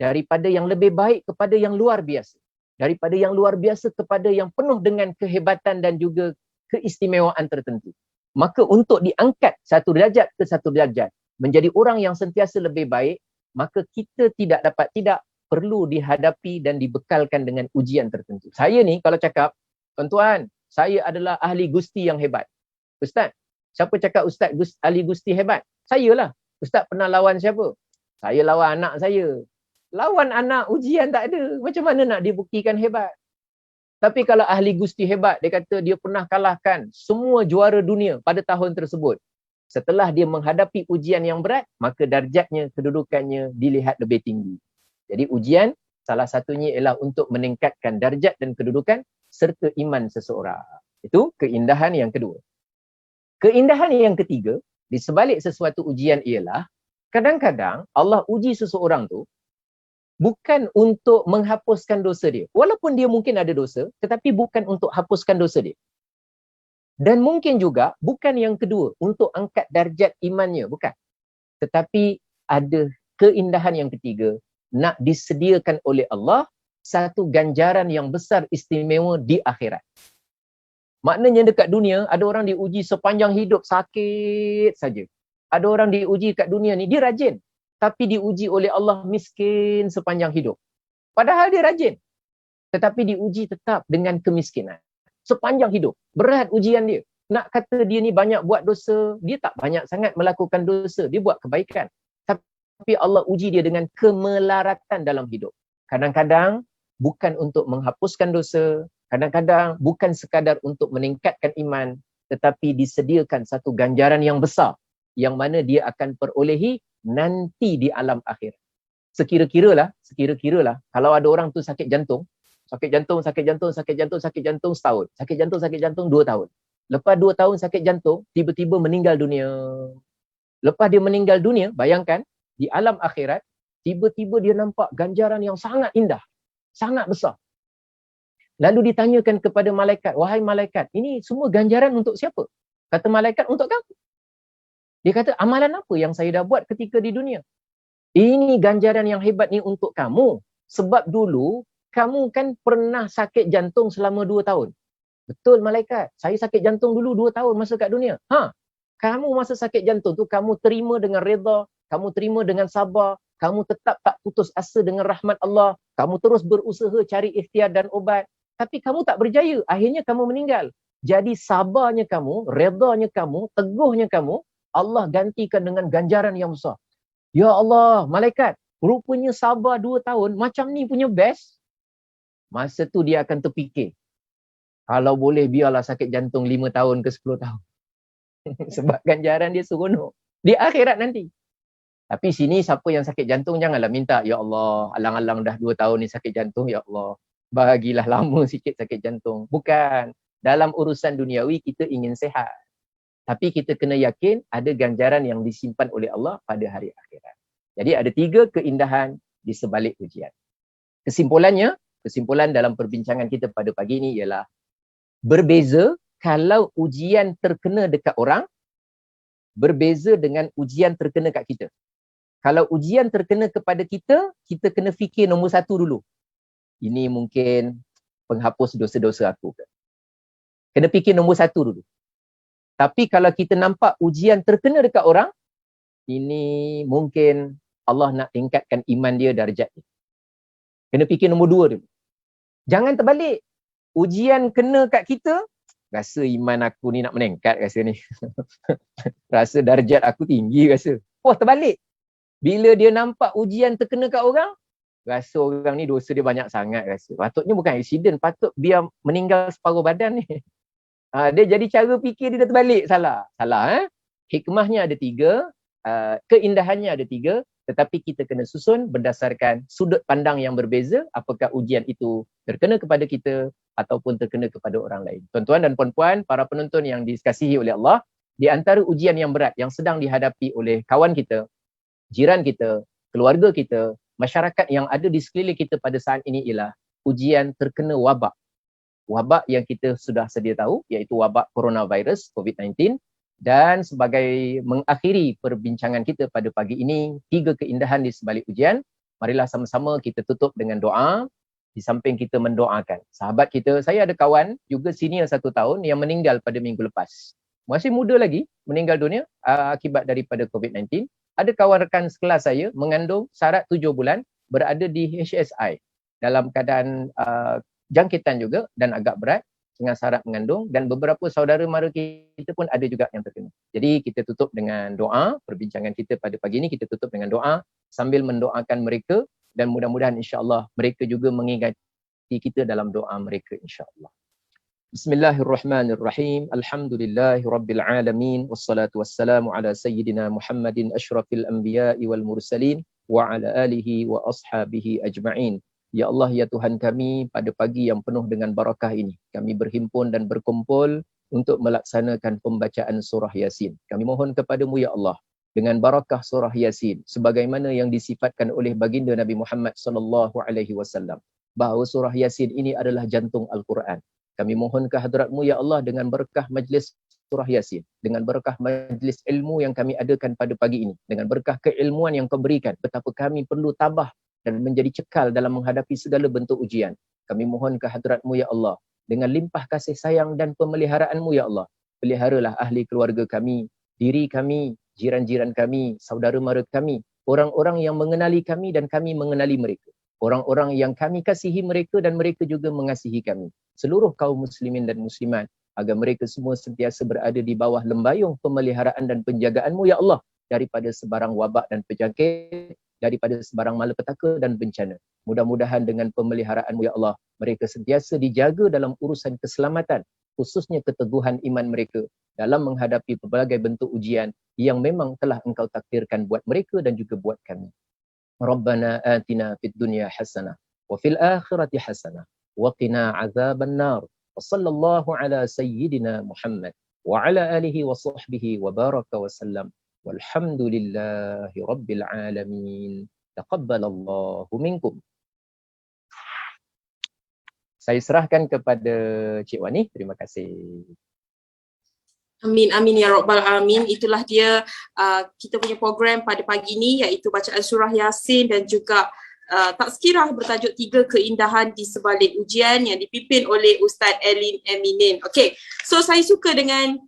Daripada yang lebih baik kepada yang luar biasa. Daripada yang luar biasa kepada yang penuh dengan kehebatan dan juga keistimewaan tertentu. Maka untuk diangkat satu derajat ke satu derajat, menjadi orang yang sentiasa lebih baik, maka kita tidak perlu dihadapi dan dibekalkan dengan ujian tertentu. Saya ni kalau cakap, tuan-tuan, saya adalah ahli gusti yang hebat. Ustaz, siapa cakap Ustaz ahli gusti hebat? Saya lah. Ustaz pernah lawan siapa? Saya lawan anak saya. Lawan anak ujian tak ada. Macam mana nak dibuktikan hebat? Tapi kalau ahli gusti hebat, dia kata dia pernah kalahkan semua juara dunia pada tahun tersebut. Setelah dia menghadapi ujian yang berat, maka darjatnya, kedudukannya dilihat lebih tinggi. Jadi ujian salah satunya ialah untuk meningkatkan darjat dan kedudukan serta iman seseorang. Itu keindahan yang kedua. Keindahan yang ketiga, di sebalik sesuatu ujian ialah, kadang-kadang Allah uji seseorang tu bukan untuk menghapuskan dosa dia. Walaupun dia mungkin ada dosa, tetapi bukan untuk hapuskan dosa dia. Dan mungkin juga bukan yang kedua, untuk angkat darjat imannya, bukan. Tetapi ada keindahan yang ketiga, nak disediakan oleh Allah satu ganjaran yang besar istimewa di akhirat. Maknanya dekat dunia, ada orang diuji sepanjang hidup sakit saja. Ada orang diuji kat dunia ni, dia rajin. Tapi diuji oleh Allah miskin sepanjang hidup. Padahal dia rajin. Tetapi diuji tetap dengan kemiskinan. Sepanjang hidup. Berat ujian dia. Nak kata dia ni banyak buat dosa, dia tak banyak sangat melakukan dosa. Dia buat kebaikan. Tapi Allah uji dia dengan kemelaratan dalam hidup. Kadang-kadang bukan untuk menghapuskan dosa. Kadang-kadang bukan sekadar untuk meningkatkan iman. Tetapi disediakan satu ganjaran yang besar. Yang mana dia akan perolehi nanti di alam akhir. Sekira-kira lah, kalau ada orang tu sakit jantung setahun. Sakit jantung 2 tahun. Lepas 2 tahun sakit jantung, tiba-tiba meninggal dunia. Lepas dia meninggal dunia, bayangkan, di alam akhirat, tiba-tiba dia nampak ganjaran yang sangat indah. Sangat besar. Lalu ditanyakan kepada malaikat, wahai malaikat, ini semua ganjaran untuk siapa? Kata malaikat, untuk kamu. Dia kata, amalan apa yang saya dah buat ketika di dunia? Ini ganjaran yang hebat ni untuk kamu. Sebab dulu, kamu kan pernah sakit jantung selama 2 tahun. Betul malaikat, saya sakit jantung dulu 2 tahun masa kat dunia. Kamu masa sakit jantung tu, kamu terima dengan redha, kamu terima dengan sabar, kamu tetap tak putus asa dengan rahmat Allah, kamu terus berusaha cari ikhtiar dan ubat. Tapi kamu tak berjaya, akhirnya kamu meninggal. Jadi sabarnya kamu, redanya kamu, teguhnya kamu, Allah gantikan dengan ganjaran yang besar. Ya Allah, malaikat, rupanya sabar 2 tahun, macam ni punya best. Masa tu dia akan terfikir, kalau boleh biarlah sakit jantung 5 tahun ke 10 tahun. Sebab ganjaran dia seronok. Di akhirat nanti. Tapi sini siapa yang sakit jantung, janganlah minta, Ya Allah, alang-alang dah 2 tahun ni sakit jantung, Ya Allah, bahagilah lama sikit sakit jantung. Bukan. Dalam urusan duniawi, kita ingin sehat. Tapi kita kena yakin ada ganjaran yang disimpan oleh Allah pada hari akhirat. Jadi ada 3 keindahan di sebalik ujian. Kesimpulan dalam perbincangan kita pada pagi ini ialah berbeza kalau ujian terkena dekat orang, berbeza dengan ujian terkena kat kita. Kalau ujian terkena kepada kita, kita kena fikir nombor 1 dulu. Ini mungkin penghapus dosa-dosa aku ke? Kena fikir nombor 1 dulu. Tapi kalau kita nampak ujian terkena dekat orang, ini mungkin Allah nak tingkatkan iman dia, darjat dia. Kena fikir nombor 2 dulu. Jangan terbalik. Ujian kena kat kita, rasa iman aku ni nak meningkat rasa ni. Rasa darjat aku tinggi rasa. Terbalik. Bila dia nampak ujian terkena kat orang, rasa orang ni dosa dia banyak sangat rasa. Patutnya bukan aksiden, patut biar meninggal separuh badan ni. Dia jadi cara fikir dia dah terbalik, salah. Hikmahnya ada 3, keindahannya ada 3, tetapi kita kena susun berdasarkan sudut pandang yang berbeza, apakah ujian itu terkena kepada kita ataupun terkena kepada orang lain. Tuan-tuan dan puan-puan, para penonton yang dikasihi oleh Allah, di antara ujian yang berat yang sedang dihadapi oleh kawan kita, jiran kita, keluarga kita, masyarakat yang ada di sekeliling kita pada saat ini ialah ujian terkena wabak. Wabak yang kita sudah sedia tahu, iaitu wabak coronavirus COVID-19. Dan sebagai mengakhiri perbincangan kita pada pagi ini, 3 keindahan di sebalik ujian, marilah sama-sama kita tutup dengan doa. Di samping kita mendoakan sahabat kita, saya ada kawan juga senior 1 tahun yang meninggal pada minggu lepas. Masih muda lagi meninggal dunia akibat daripada COVID-19. Ada kawan rekan sekelas saya mengandung syarat 7 bulan, berada di HSI dalam keadaan jangkitan juga dan agak berat dengan syarat mengandung, dan beberapa saudara mara kita pun ada juga yang terkena. Jadi kita tutup dengan doa, perbincangan kita pada pagi ini kita tutup dengan doa sambil mendoakan mereka, dan mudah-mudahan insya-Allah mereka juga mengingati kita dalam doa mereka insya-Allah. Bismillahirrahmanirrahim. Alhamdulillahirabbil alamin wassalatu wassalamu ala sayyidina Muhammadin asyrafil anbiya'i wal mursalin wa ala alihi wa ashabihi ajma'in. Ya Allah, ya Tuhan kami, pada pagi yang penuh dengan barakah ini, kami berhimpun dan berkumpul untuk melaksanakan pembacaan surah Yasin. Kami mohon kepadamu, ya Allah, dengan barakah surah Yasin, sebagaimana yang disifatkan oleh baginda Nabi Muhammad SAW, bahawa surah Yasin ini adalah jantung Al-Quran. Kami mohon ke hadratmu, ya Allah, dengan berkah majlis surah Yasin, dengan berkah majlis ilmu yang kami adakan pada pagi ini, dengan berkah keilmuan yang kau berikan, betapa kami perlu tabah dan menjadi cekal dalam menghadapi segala bentuk ujian. Kami mohon ke hadratmu, ya Allah, dengan limpah kasih sayang dan pemeliharaanmu, ya Allah, peliharalah ahli keluarga kami, diri kami, jiran-jiran kami, saudara mara kami, orang-orang yang mengenali kami dan kami mengenali mereka, orang-orang yang kami kasihi mereka dan mereka juga mengasihi kami, seluruh kaum muslimin dan muslimat, agar mereka semua sentiasa berada di bawah lembayung pemeliharaan dan penjagaanmu, ya Allah, daripada sebarang wabak dan penyakit, daripada sebarang malapetaka dan bencana. Mudah-mudahan dengan pemeliharaanmu, ya Allah, mereka sentiasa dijaga dalam urusan keselamatan, khususnya keteguhan iman mereka dalam menghadapi berbagai bentuk ujian yang memang telah engkau takdirkan buat mereka dan juga buat kami. Rabbana atina fid dunya hasanah wa fil akhirati hasanah wa qina azaban nar. Wa sallallahu ala sayyidina Muhammad wa ala alihi wa sahbihi wa baraka wa sallam. Walhamdulillahi rabbil alamin. Taqabbalallahu minkum. Saya serahkan kepada Cik Wani. Terima kasih. Amin, amin ya Rabbal Alamin. Itulah dia kita punya program pada pagi ini, iaitu bacaan surah Yasin dan juga tazkirah bertajuk 3 keindahan di sebalik ujian yang dipimpin oleh Ustaz Elin Eminin. Okay, so saya suka dengan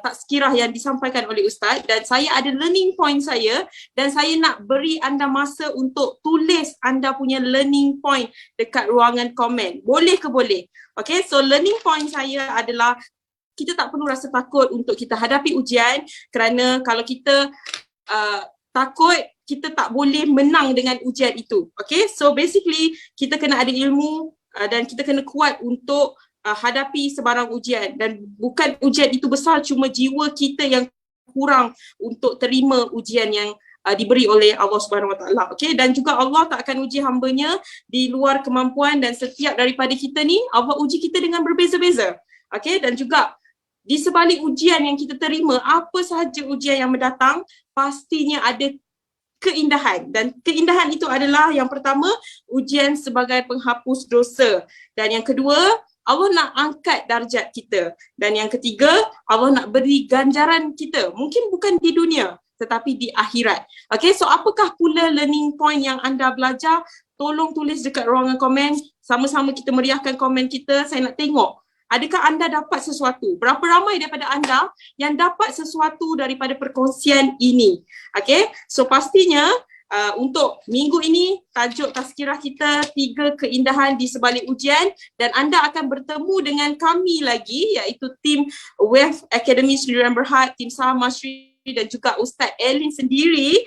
tazkirah yang disampaikan oleh Ustaz, dan saya ada learning point saya, dan saya nak beri anda masa untuk tulis anda punya learning point dekat ruangan komen. Boleh ke boleh? Okay, so learning point saya adalah kita tak perlu rasa takut untuk kita hadapi ujian, kerana kalau kita takut, kita tak boleh menang dengan ujian itu. Okay, so basically kita kena ada ilmu dan kita kena kuat untuk hadapi sebarang ujian, dan bukan ujian itu besar, cuma jiwa kita yang kurang untuk terima ujian yang diberi oleh Allah Subhanahu Wa Taala. Okay, dan juga Allah tak akan uji hamba-Nya di luar kemampuan, dan setiap daripada kita ni Allah uji kita dengan berbeza-beza. Okay, dan juga di sebalik ujian yang kita terima, apa sahaja ujian yang mendatang, pastinya ada keindahan, dan keindahan itu adalah yang pertama, ujian sebagai penghapus dosa, dan yang kedua, Allah nak angkat darjat kita, dan yang ketiga, Allah nak beri ganjaran kita, mungkin bukan di dunia tetapi di akhirat. Okay, so apakah pula learning point yang anda belajar? Tolong tulis dekat ruangan komen, sama-sama kita meriahkan komen kita. Saya nak tengok, adakah anda dapat sesuatu? Berapa ramai daripada anda yang dapat sesuatu daripada perkongsian ini? Okay, so pastinya untuk minggu ini tajuk tazkirah kita 3 keindahan di sebalik ujian, dan anda akan bertemu dengan kami lagi, iaitu tim Wave Academy Sdn Bhd, tim Saham Masri dan juga Ustaz Elin sendiri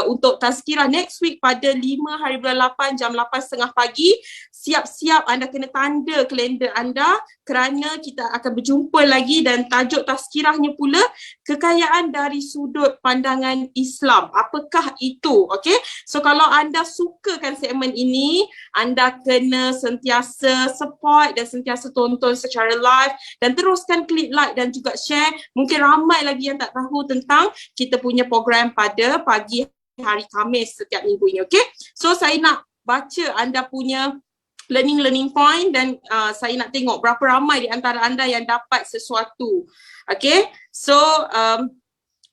untuk tazkirah next week pada 5 hari bulan 8 jam 8.30 pagi. Siap-siap anda kena tanda kalender anda kerana kita akan berjumpa lagi dan tajuk tazkirahnya pula kekayaan dari sudut pandangan Islam. Apakah itu? Okay. So kalau anda sukakan segmen ini, anda kena sentiasa support dan sentiasa tonton secara live dan teruskan klik like dan juga share. Mungkin ramai lagi yang tak tahu tentang kita punya program pada pagi hari Khamis setiap minggu ini. Okay. So saya nak baca anda punya learning point dan saya nak tengok berapa ramai di antara anda yang dapat sesuatu. Okay, so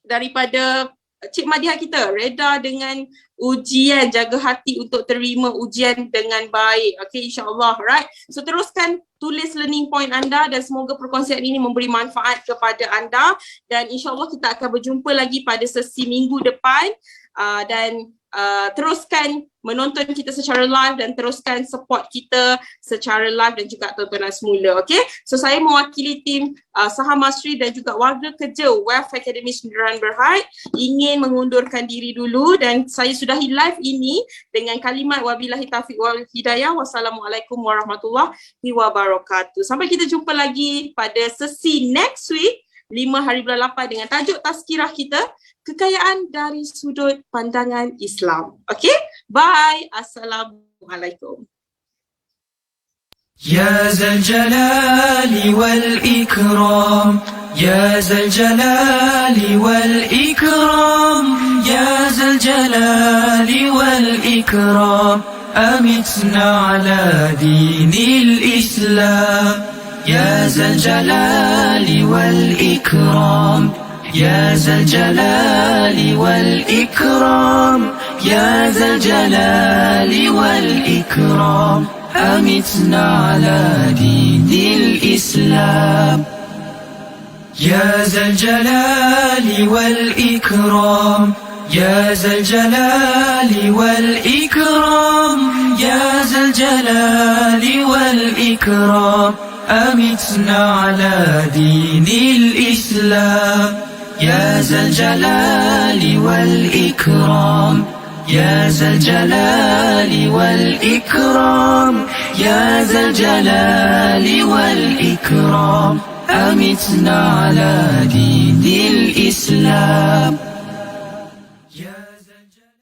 daripada Cik Madiha kita, reda dengan ujian, jaga hati untuk terima ujian dengan baik. Okay, insyaAllah, right? So teruskan tulis learning point anda dan semoga perkongsian ini memberi manfaat kepada anda dan insyaAllah kita akan berjumpa lagi pada sesi minggu depan dan teruskan menonton kita secara live dan teruskan support kita secara live dan juga tontonan semula. Okay, so saya mewakili tim Saham Masri dan juga warga kerja Wealth Academy Sendirian Berhad ingin mengundurkan diri dulu dan saya sudahi live ini dengan kalimat wabillahi taufiq wal hidayah. Wassalamualaikum warahmatullahi wabarakatuh. Sampai kita jumpa lagi pada sesi next week 5 hari bulan 8 dengan tajuk tazkirah kita kekayaan dari sudut pandangan Islam. Okay, bye. Assalamualaikum. يا ذا الجلال والإكرام يا ذا الجلال والإكرام يا ذا الجلال والإكرام أمتنا على دين الإسلام يا ذا الجلال والإكرام يا ذا الجلال والإكرام يا ذا الجلال والإكرام أمتنا على دين الإسلام يا ذا الجلال والإكرام يا ذا الجلال والإكرام يا ذا الجلال والإكرام أمتنا على دين الإسلام يا ذا الجلال والإكرام يا ذا الجلال والإكرام يا ذا الجلال والإكرام أمتنا على دين الإسلام